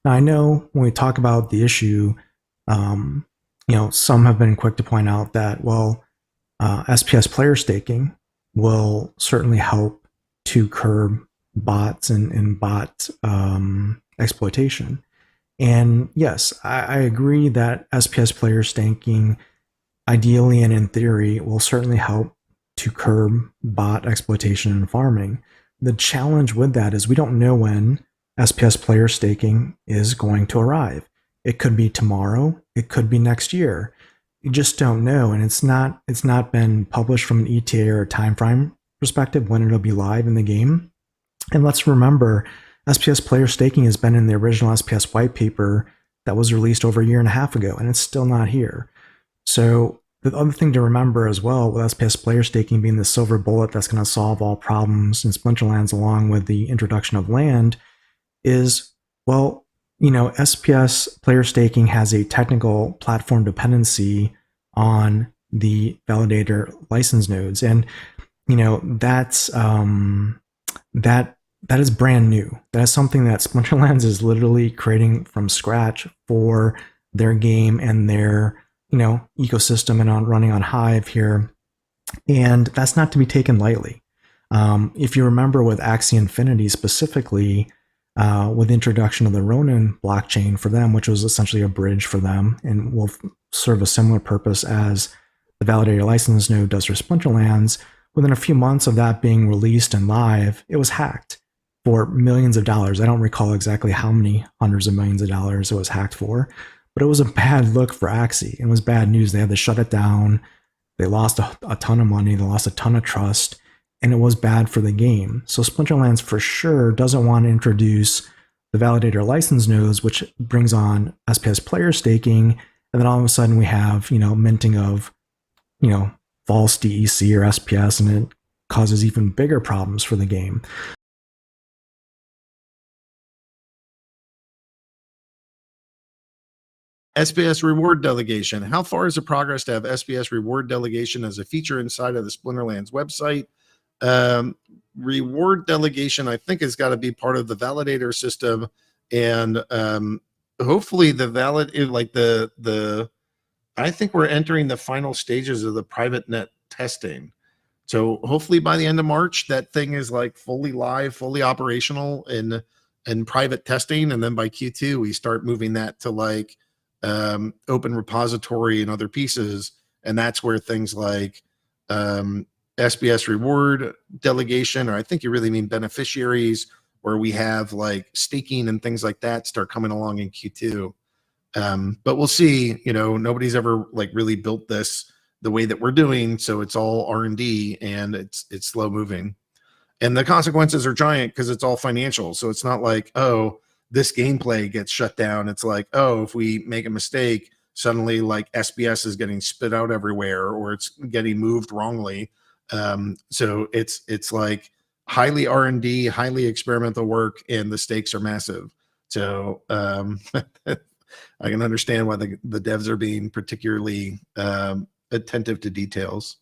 Now, I know when we talk about the issue, um, some have been quick to point out that, well, SPS player staking will certainly help to curb bots and bot exploitation. And yes, I agree that SPS player staking, ideally and in theory, will certainly help to curb bot exploitation and farming. The challenge with that is we don't know when SPS player staking is going to arrive. It could be tomorrow, it could be next year. You just don't know, and it's not been published from an ETA or a time frame perspective when it'll be live in the game. And let's remember, SPS player staking has been in the original SPS white paper that was released over a year and a half ago, and it's still not here. So the other thing to remember as well, with SPS player staking being the silver bullet that's going to solve all problems in Splinterlands, along with the introduction of land, is, well, SPS player staking has a technical platform dependency on the validator license nodes, and that's that is brand new. That is something that Splinterlands is literally creating from scratch for their game and their ecosystem and on running on Hive here, and that's not to be taken lightly. If you remember with Axie Infinity specifically, with the introduction of the Ronin blockchain for them, which was essentially a bridge for them and will serve a similar purpose as the validator license node does for Splinterlands, within a few months of that being released and live, it was hacked for millions of dollars. I don't recall exactly how many hundreds of millions of dollars it was hacked for, but it was a bad look for Axie. It was bad news. They had to shut it down. They lost a ton of money. They lost a ton of trust, and it was bad for the game. So Splinterlands for sure doesn't want to introduce the validator license nodes, which brings on SPS player staking, and then all of a sudden we have minting of false DEC or SPS, and it causes even bigger problems for the game. SPS reward delegation. How far is the progress to have SPS reward delegation as a feature inside of the Splinterlands website? Reward delegation, I think, has got to be part of the validator system, and hopefully the I think we're entering the final stages of the private net testing. So hopefully by the end of March, that thing is like fully live, fully operational in private testing, and then by Q2 we start moving that to like open repository and other pieces, and that's where things like SPS reward delegation, or I think you really mean beneficiaries, where we have like staking and things like that start coming along in Q2. But we'll see. Nobody's ever like really built this the way that we're doing, so it's all R&D and it's slow moving, and the consequences are giant because it's all financial. So it's not like, oh, this gameplay gets shut down. It's like, oh, if we make a mistake, suddenly like SPS is getting spit out everywhere, or it's getting moved wrongly. So it's like highly R&D, highly experimental work, and the stakes are massive. So I can understand why the devs are being particularly attentive to details.